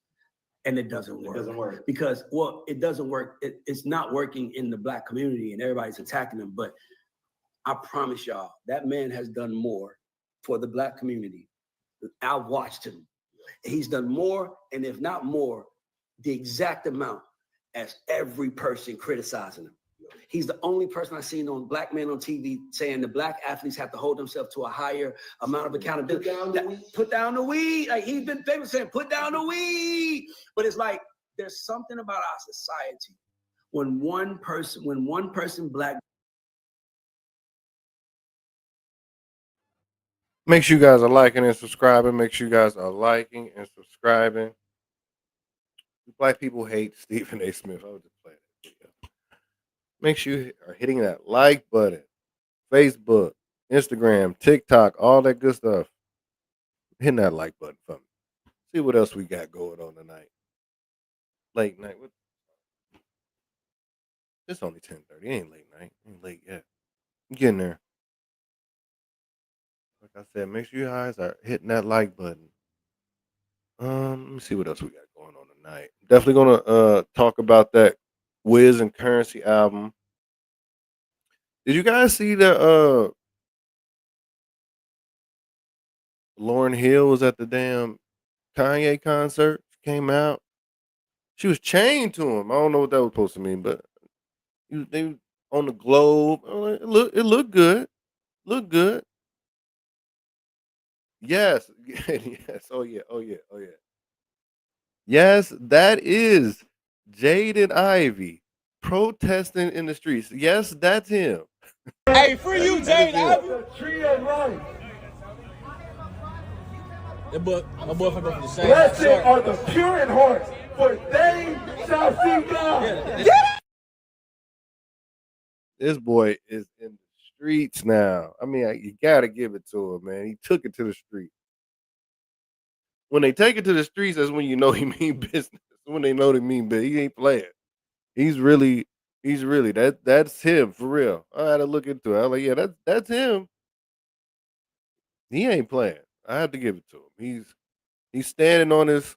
And it doesn't work. It doesn't work. Because, well, it doesn't work. It's not working in the black community and everybody's attacking him. But I promise y'all, that man has done more for the black community. I've watched him. He's done more, and if not more, the exact amount as every person criticizing him. He's the only person I've seen on black men on TV saying the black athletes have to hold themselves to a higher amount of accountability. Put down the weed. Like he's been famous saying, put down the weed. But it's like there's something about our society when one person black. Make sure you guys are liking and subscribing. Make sure you guys are liking and subscribing. Black people hate Stephen A. Smith. I was just playing that video. Make sure you are hitting that like button. Facebook, Instagram, TikTok, all that good stuff. Hitting that like button for me. See what else we got going on tonight. Late night. It's only 10:30. It ain't late night. It ain't late yet. I'm getting there. Like I said, make sure you guys are hitting that like button. Let me see what else we got going on tonight. Definitely gonna talk about that Wiz and Currency album. Did you guys see the Lauryn Hill was at the damn Kanye concert? Came out. She was chained to him. I don't know what that was supposed to mean, but they on the globe. It looked good. Looked good. Yes. Yes. Oh yeah. Yes, that is Jaden Ivey protesting in the streets. Yes, that's him. Hey, free you, Jaden Ivey. Tree and life. My boy from the same. Blessed are the pure in heart, for they shall see God. This boy is in the streets now. I mean, you gotta give it to him, man. He took it to the street. When they take it to the streets, that's when you know he mean business. When they know they mean business. He ain't playing. He's really that's him for real. I had to look into it. I was like, yeah, that's him. He ain't playing. I have to give it to him. He's standing on his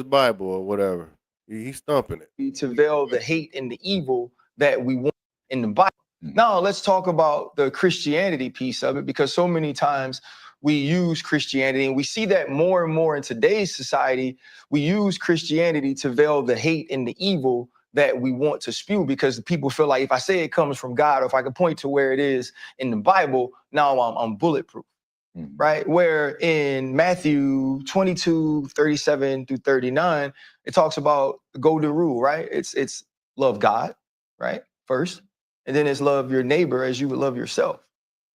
Bible or whatever. He's stomping it. To veil the hate and the evil that we want in the Bible. Now let's talk about the Christianity piece of it, because so many times we use Christianity, and we see that more and more in today's society. We use Christianity to veil the hate and the evil that we want to spew, because people feel like if I say it comes from God, or if I can point to where it is in the Bible, now I'm bulletproof. Right? Where in Matthew 22:37-39, it talks about the golden rule, right? It's love God, right? First, and then it's love your neighbor as you would love yourself.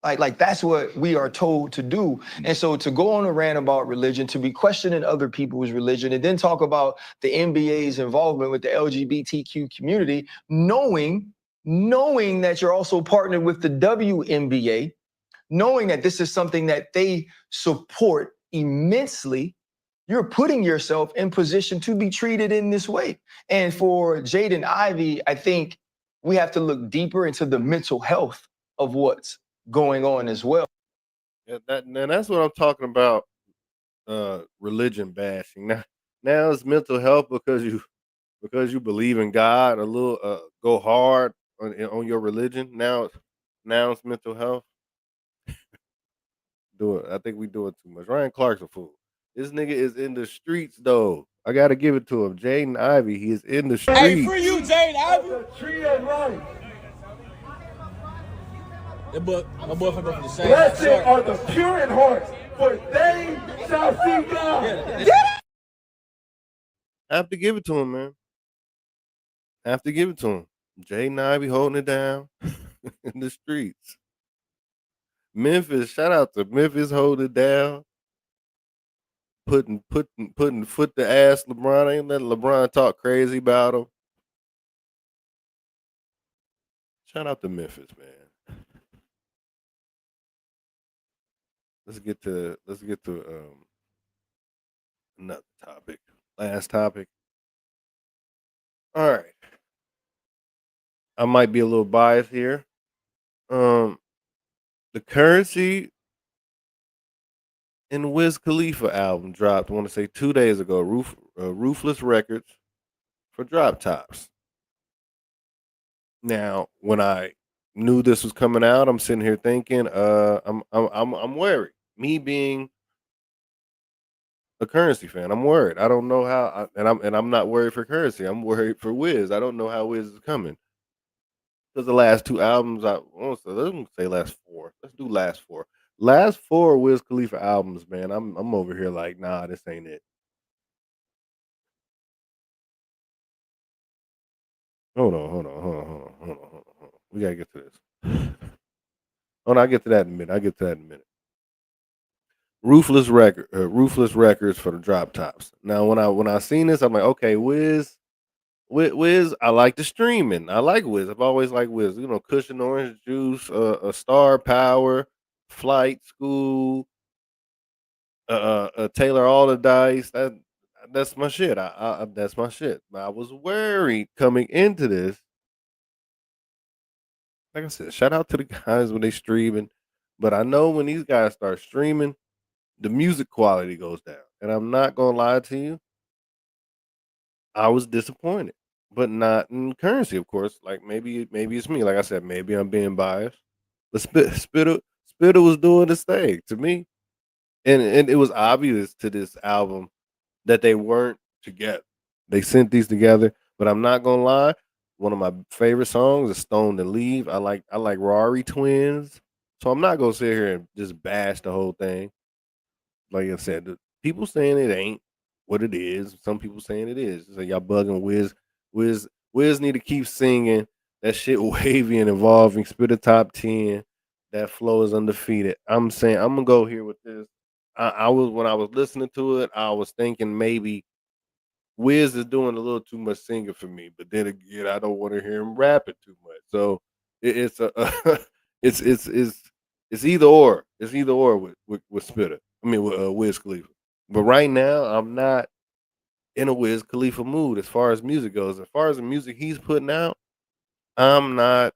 Like that's what we are told to do. And so to go on a rant about religion, to be questioning other people's religion, and then talk about the NBA's involvement with the LGBTQ community, knowing that you're also partnered with the WNBA, knowing that this is something that they support immensely, you're putting yourself in position to be treated in this way. And for Jaden Ivey, I think we have to look deeper into the mental health of what's going on as well. Yeah, that's what I'm talking about. Religion bashing. Now it's mental health because you believe in God a little. Go hard on your religion. Now it's mental health. I think we do it too much. Ryan Clark's a fool. This nigga is in the streets though. I gotta give it to him. Jaden Ivey, he is in the streets. Hey, free you, Jaden Ivey. Tree and life. My boy from the same. Blessed are the pure in heart, for they shall see God. I have to give it to him, man. I have to give it to him. Jay Ivy holding it down in the streets. Memphis, shout out to Memphis holding it down. Putting foot to ass LeBron. Ain't letting LeBron talk crazy about him. Shout out to Memphis, man. Let's get to another topic. Last topic. All right. I might be a little biased here. The Currency and Wiz Khalifa album dropped, I want to say 2 days ago, Ruthless Records for Drop Tops. Now, when I knew this was coming out, I'm sitting here thinking, I'm worried. Me being a Currency fan, I'm worried. I don't know how, and I'm not worried for Currency. I'm worried for Wiz. I don't know how Wiz is coming. Because the last two albums, let's say last four. Let's do last four. Last four Wiz Khalifa albums, man. I'm over here like, nah, this ain't it. Hold on. We gotta get to this. Hold on, I'll get to that in a minute. Ruthless Records for the Drop Tops. Now, when I seen this, I'm like, okay, Wiz, I like the streaming. I like Wiz. I've always liked Wiz. You know, Cushion Orange Juice, Star Power, Flight School, Taylor All the Dice. That's my shit. That's my shit. I was worried coming into this. Like I said, shout out to the guys when they streaming, but I know when these guys start streaming, the music quality goes down. And I'm not gonna lie to you, I was disappointed, but not in Currency, of course. Like maybe it's me. Like I said, maybe I'm being biased. But Spitter was doing this thing to me, and it was obvious to this album that they weren't together. They sent these together, but I'm not gonna lie. One of my favorite songs is "Stoned and Leave." I like Rari Twins, so I'm not gonna sit here and just bash the whole thing. Like I said, the people saying it ain't what it is. Some people saying it is. So y'all bugging Wiz. Wiz need to keep singing that shit wavy and evolving. Spit a top 10. That flow is undefeated. I'm saying I'm gonna go here with this. I was when I was listening to it, I was thinking maybe Wiz is doing a little too much singing for me, but then again, I don't want to hear him rapping too much. So it's a it's either or. It's either or with Spitter. I mean with Wiz Khalifa. But right now, I'm not in a Wiz Khalifa mood as far as music goes. As far as the music he's putting out, I'm not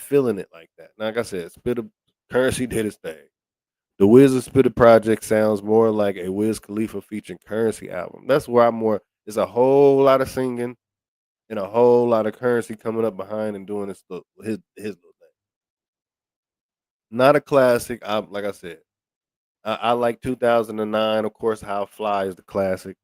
feeling it like that. Like I said, Spitter Currency did his thing. The Wiz Spitter project sounds more like a Wiz Khalifa featuring Currency album. That's where I'm more. It's a whole lot of singing and a whole lot of Currency coming up behind and doing his little thing. Not a classic. Like I said, I like 2009. Of course, How Fly is the classic.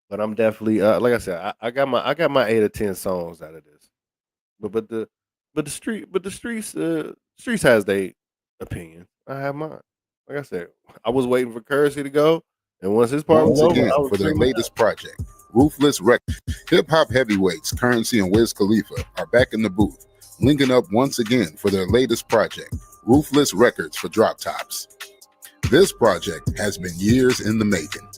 But I'm definitely like I said, I got my 8 or 10 songs out of this. But the streets has their opinion. I have mine. Like I said, I was waiting for Currency to go, and once his part was Once over, again, I was for their screaming latest project, Ruthless Records, hip hop heavyweights Currency and Wiz Khalifa are back in the booth, linking up once again for their latest project, Ruthless Records for Drop Tops. This project has been years in the making.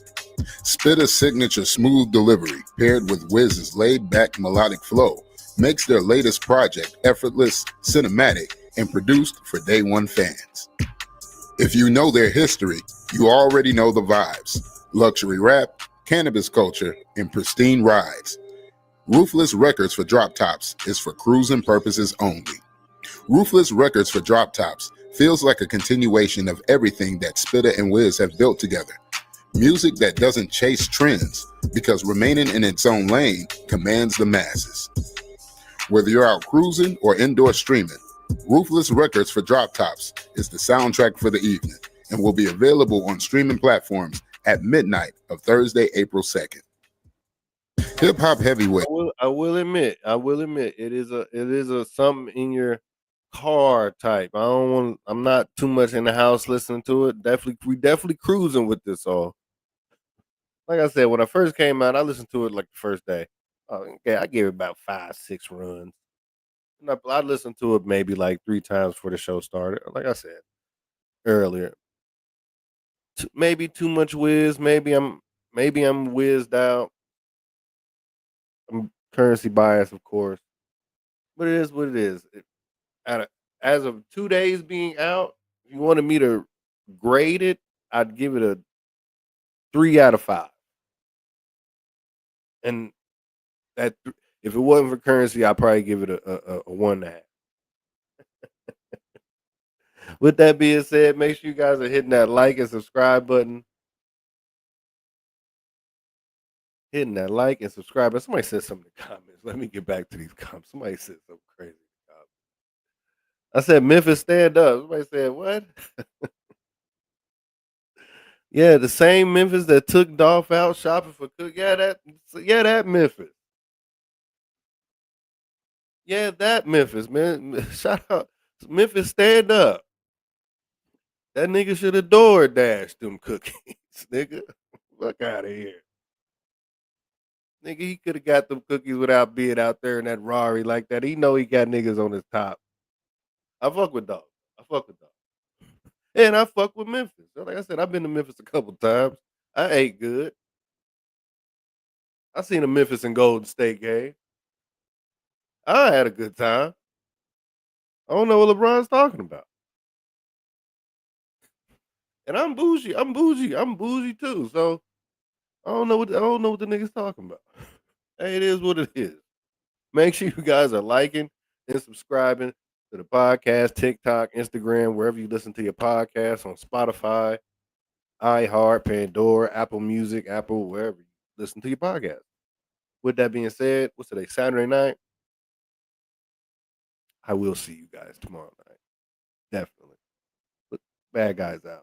Spitter's signature smooth delivery, paired with Wiz's laid-back melodic flow, makes their latest project effortless, cinematic, and produced for day one fans. If you know their history, you already know the vibes: luxury rap, cannabis culture, and pristine rides. Ruthless Records for Drop Tops is for cruising purposes only. Ruthless Records for Drop Tops feels like a continuation of everything that Spitter and Wiz have built together. Music that doesn't chase trends, because remaining in its own lane commands the masses. Whether you're out cruising or indoor streaming, Ruthless Records for Drop Tops is the soundtrack for the evening and will be available on streaming platforms at midnight of Thursday, April 2nd. Hip hop heavyweight. I will admit, it is a something in your car type. I'm not too much in the house listening to it. We definitely cruising with this song. Like I said, when I first came out, I listened to it like the first day. Okay, I gave it about 5-6 runs. And I listened to it maybe like 3 times before the show started. Like I said earlier, maybe too much whiz. Maybe I'm whizzed out. I'm currency biased, of course, but it is what it is. As of 2 days being out, if you wanted me to grade it, I'd give it a 3 out of 5. And if it wasn't for currency, I'd probably give it a 1.5. With that being said, make sure you guys are hitting that like and subscribe button. Hitting that like and subscribe. But somebody said something in the comments. Let me get back to these comments. Somebody said something crazy in the comments. I said, Memphis, stand up. Somebody said, what? Yeah, the same Memphis that took Dolph out shopping for Cook. Yeah, that Memphis. Yeah, that Memphis, man. Shout out. Memphis, stand up. That nigga should have door dashed them cookies, nigga. Fuck out of here. Nigga, he could have got them cookies without being out there in that Rari like that. He know he got niggas on his top. I fuck with Dog. And I fuck with Memphis. Like I said, I've been to Memphis a couple times. I ate good. I seen a Memphis and Golden State game. I had a good time. I don't know what LeBron's talking about. And I'm bougie. I'm bougie too. So I don't know what the niggas talking about. Hey, it is what it is. Make sure you guys are liking and subscribing to the podcast, TikTok, Instagram, wherever you listen to your podcast, on Spotify, iHeart, Pandora, Apple Music, Apple, wherever you listen to your podcast. With that being said, what's today? Saturday night. I will see you guys tomorrow night. Definitely. But bad guys out.